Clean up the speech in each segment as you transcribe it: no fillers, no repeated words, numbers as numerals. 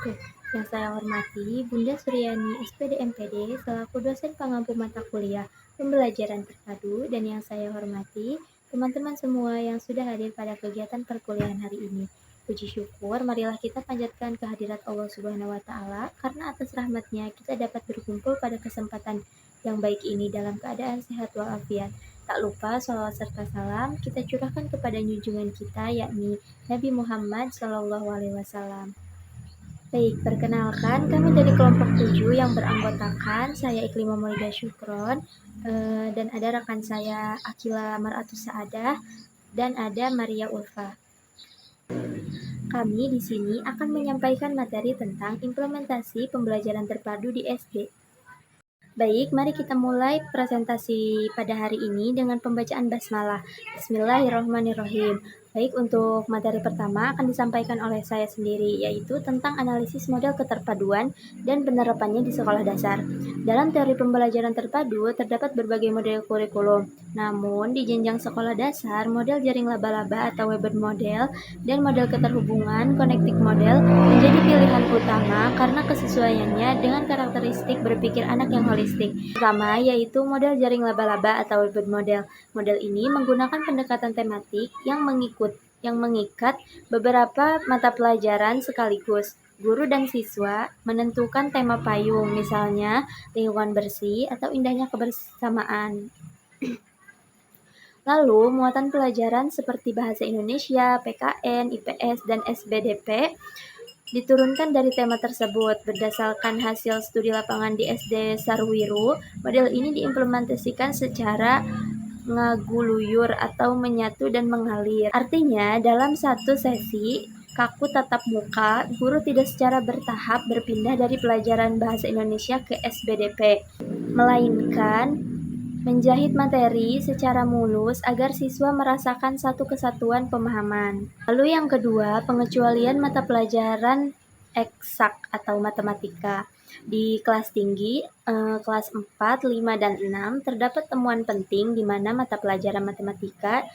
wabarakatuh. Yang saya hormati Bunda Suryani SPD MPD selaku dosen pengampu mata kuliah pembelajaran terpadu, dan yang saya hormati teman-teman semua yang sudah hadir pada kegiatan perkuliahan hari ini. Puji syukur, marilah kita panjatkan kehadirat Allah Subhanahu wa Ta'ala, karena atas rahmatnya kita dapat berkumpul pada kesempatan yang baik ini dalam keadaan sehat walafiat. Tak lupa sholawat serta salam kita curahkan kepada junjungan kita, yakni Nabi Muhammad SAW. Baik, perkenalkan kami dari kelompok 7 yang beranggotakan saya Iklima Maulida Syukron, dan ada rekan saya Akila Maratus Saadah, dan ada Maria Ulfa. Kami di sini akan menyampaikan materi tentang implementasi pembelajaran terpadu di SD. Baik, mari kita mulai presentasi pada hari ini dengan pembacaan basmalah. Bismillahirrahmanirrahim. Baik, untuk materi pertama akan disampaikan oleh saya sendiri, yaitu tentang analisis model keterpaduan dan penerapannya di sekolah dasar. Dalam teori pembelajaran terpadu, terdapat berbagai model kurikulum. Namun, di jenjang sekolah dasar, model jaring laba-laba atau Weber model dan model keterhubungan connecting model menjadi pilihan utama karena kesesuaiannya dengan karakteristik berpikir anak yang holistik. Pertama, yaitu model jaring laba-laba atau Weber model. Model ini menggunakan pendekatan tematik yang mengikat beberapa mata pelajaran sekaligus. Guru dan siswa menentukan tema payung, misalnya lingkungan bersih atau indahnya kebersamaan. Lalu, muatan pelajaran seperti bahasa Indonesia, PKN, IPS, dan SBDP diturunkan dari tema tersebut. Berdasarkan hasil studi lapangan di SD Sarwiru, model ini diimplementasikan secara ngaguluyur atau menyatu dan mengalir. Artinya, dalam satu sesi kaku tatap muka, guru tidak secara bertahap berpindah dari pelajaran bahasa Indonesia ke SBDP, melainkan menjahit materi secara mulus agar siswa merasakan satu kesatuan pemahaman. Lalu yang kedua, pengecualian mata pelajaran eksak atau matematika. Di kelas tinggi, kelas 4, 5, dan 6, terdapat temuan penting di mana mata pelajaran matematika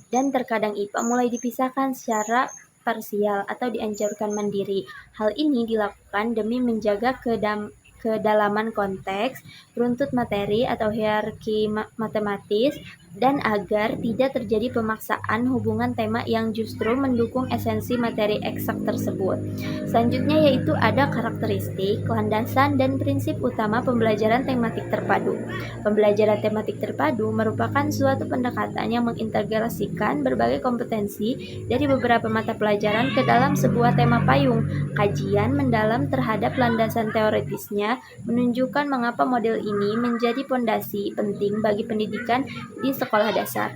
dan terkadang IPA mulai dipisahkan secara parsial atau dianjurkan mandiri. Hal ini dilakukan demi menjaga kedalaman konteks, runtut materi atau hierarki matematis, dan agar tidak terjadi pemaksaan hubungan tema yang justru mendukung esensi materi eksak tersebut. Selanjutnya yaitu ada karakteristik, landasan, dan prinsip utama pembelajaran tematik terpadu. Pembelajaran tematik terpadu merupakan suatu pendekatan yang mengintegrasikan berbagai kompetensi dari beberapa mata pelajaran ke dalam sebuah tema payung. Kajian mendalam terhadap landasan teoritisnya menunjukkan mengapa model ini menjadi fondasi penting bagi pendidikan di sekolah dasar.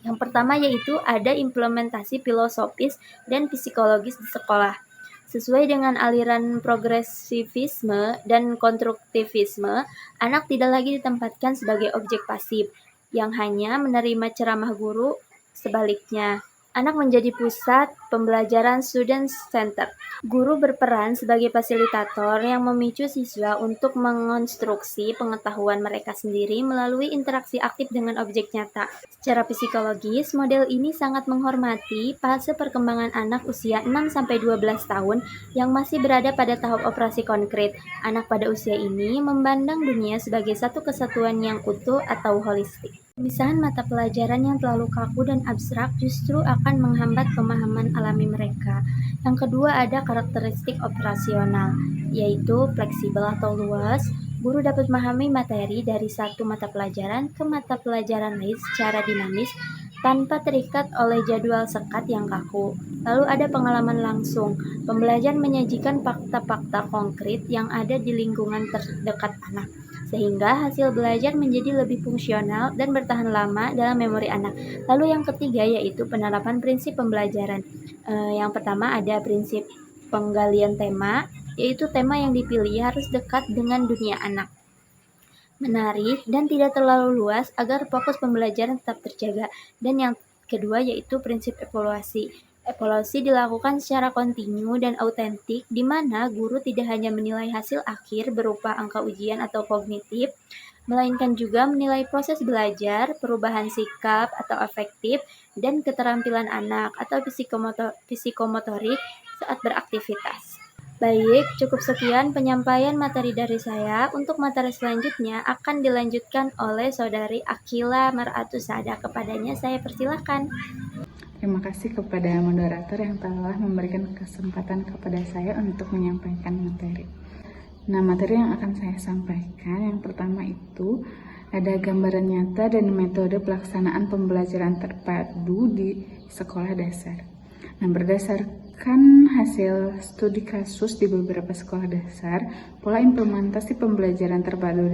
Yang pertama yaitu ada implementasi filosofis dan psikologis di sekolah. Sesuai dengan aliran progresivisme dan konstruktivisme, anak tidak lagi ditempatkan sebagai objek pasif yang hanya menerima ceramah guru. Sebaliknya, anak menjadi pusat pembelajaran student center. Guru berperan sebagai fasilitator yang memicu siswa untuk mengonstruksi pengetahuan mereka sendiri melalui interaksi aktif dengan objek nyata. Secara psikologis, model ini sangat menghormati fase perkembangan anak usia 6-12 tahun yang masih berada pada tahap operasi konkret. Anak pada usia ini memandang dunia sebagai satu kesatuan yang utuh atau holistik. Pemisahan mata pelajaran yang terlalu kaku dan abstrak justru akan menghambat pemahaman alami mereka. Yang kedua ada karakteristik operasional, yaitu fleksibel atau luas. Guru dapat memahami materi dari satu mata pelajaran ke mata pelajaran lain secara dinamis tanpa terikat oleh jadwal sekat yang kaku. Lalu ada pengalaman langsung. Pembelajaran menyajikan fakta-fakta konkret yang ada di lingkungan terdekat anak, sehingga hasil belajar menjadi lebih fungsional dan bertahan lama dalam memori anak. Lalu yang ketiga yaitu penerapan prinsip pembelajaran. Yang pertama ada prinsip penggalian tema, yaitu tema yang dipilih harus dekat dengan dunia anak, menarik, dan tidak terlalu luas agar fokus pembelajaran tetap terjaga. Dan yang kedua yaitu prinsip evaluasi. Evaluasi dilakukan secara kontinu dan autentik, di mana guru tidak hanya menilai hasil akhir berupa angka ujian atau kognitif, melainkan juga menilai proses belajar, perubahan sikap atau afektif, dan keterampilan anak atau psikomotorik saat beraktivitas. Baik, cukup sekian penyampaian materi dari saya. Untuk materi selanjutnya akan dilanjutkan oleh Saudari Akila Mar'atusada. Kepadanya saya persilakan. Terima kasih kepada moderator yang telah memberikan kesempatan kepada saya untuk menyampaikan materi. Nah, materi yang akan saya sampaikan yang pertama itu ada gambaran nyata dan metode pelaksanaan pembelajaran terpadu di sekolah dasar. Nah, berdasarkan hasil studi kasus di beberapa sekolah dasar, pola implementasi pembelajaran terpadu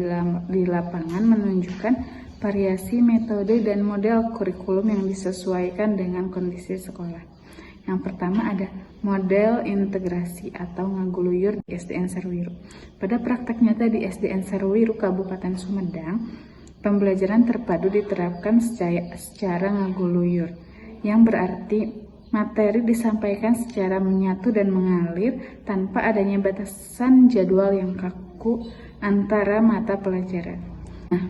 di lapangan menunjukkan variasi metode dan model kurikulum yang disesuaikan dengan kondisi sekolah. Yang pertama ada model integrasi atau ngaguluyur di SDN Sarwiru. Pada praktek nyata di SDN Sarwiru, Kabupaten Sumedang, pembelajaran terpadu diterapkan secara ngaguluyur, yang berarti materi disampaikan secara menyatu dan mengalir tanpa adanya batasan jadwal yang kaku antara mata pelajaran. Nah,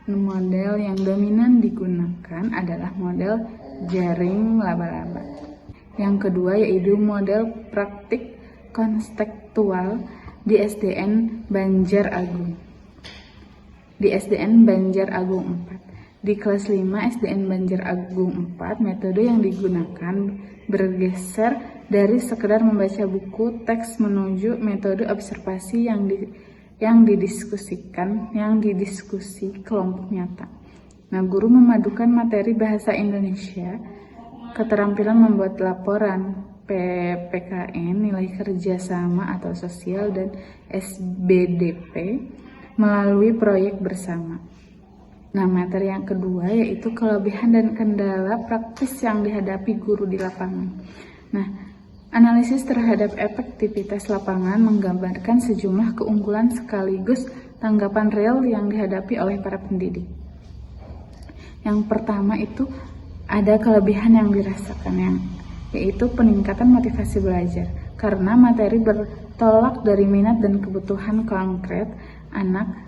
model yang dominan digunakan adalah model jaring laba-laba. Yang kedua yaitu model praktik konstektual di SDN Banjar Agung. Di SDN Banjar Agung 4. Di kelas 5 SDN Banjar Agung 4, metode yang digunakan bergeser dari sekedar membaca buku teks menuju metode observasi yang didiskusi kelompok nyata. Nah, guru memadukan materi bahasa Indonesia, keterampilan membuat laporan PPKN, nilai kerja sama atau sosial, dan SBDP melalui proyek bersama. Nah, materi yang kedua yaitu kelebihan dan kendala praktis yang dihadapi guru di lapangan. Nah, analisis terhadap efektivitas lapangan menggambarkan sejumlah keunggulan sekaligus tanggapan real yang dihadapi oleh para pendidik. Yang pertama itu ada kelebihan yang dirasakan, yaitu peningkatan motivasi belajar. Karena materi bertolak dari minat dan kebutuhan konkret anak,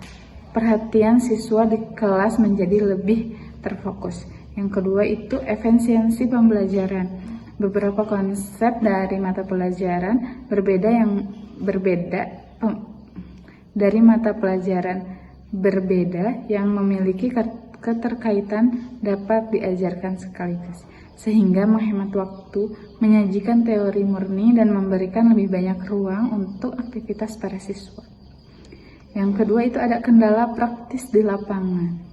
perhatian siswa di kelas menjadi lebih terfokus. Yang kedua itu efisiensi pembelajaran. Beberapa konsep dari mata pelajaran berbeda yang memiliki keterkaitan dapat diajarkan sekaligus, sehingga menghemat waktu, menyajikan teori murni, dan memberikan lebih banyak ruang untuk aktivitas para siswa. Yang kedua itu ada kendala praktis di lapangan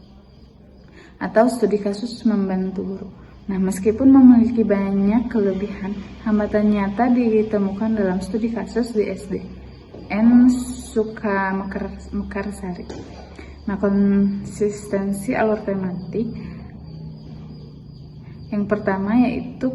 atau studi kasus membantu guru. Nah, meskipun memiliki banyak kelebihan, hambatan nyata ditemukan dalam studi kasus di SDN Suka Mekarsari. Nah, konsistensi alur tematik yang pertama yaitu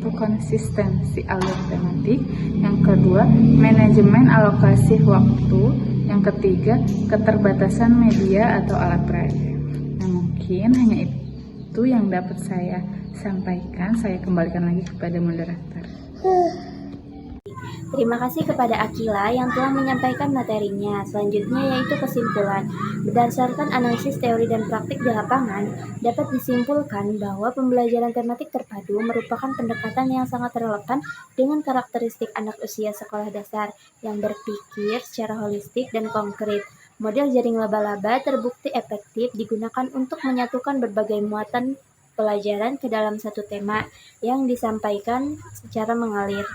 konsistensi alur tematik, yang kedua manajemen alokasi waktu, yang ketiga keterbatasan media atau alat peraga. Nah, mungkin hanya itu yang dapat saya sampaikan. Saya kembalikan lagi kepada moderator. Terima kasih kepada Akila yang telah menyampaikan materinya. Selanjutnya yaitu kesimpulan. Berdasarkan analisis teori dan praktik di lapangan, dapat disimpulkan bahwa pembelajaran tematik terpadu merupakan pendekatan yang sangat relevan dengan karakteristik anak usia sekolah dasar yang berpikir secara holistik dan konkret. Model jaring laba-laba terbukti efektif digunakan untuk menyatukan berbagai muatan pelajaran ke dalam satu tema yang disampaikan secara mengalir.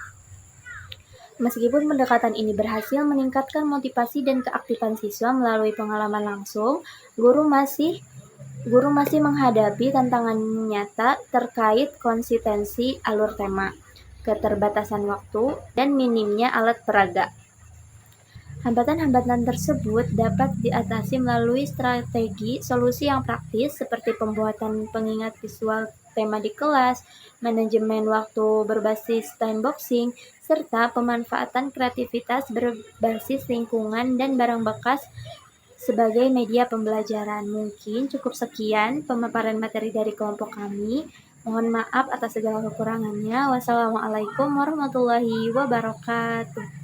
Meskipun pendekatan ini berhasil meningkatkan motivasi dan keaktifan siswa melalui pengalaman langsung, guru masih menghadapi tantangan nyata terkait konsistensi alur tema, keterbatasan waktu, dan minimnya alat peraga. Hambatan-hambatan tersebut dapat diatasi melalui strategi solusi yang praktis seperti pembuatan pengingat visual tema di kelas, manajemen waktu berbasis time boxing, serta pemanfaatan kreativitas berbasis lingkungan dan barang bekas sebagai media pembelajaran. Mungkin cukup sekian pemaparan materi dari kelompok kami. Mohon maaf atas segala kekurangannya. Wassalamualaikum warahmatullahi wabarakatuh.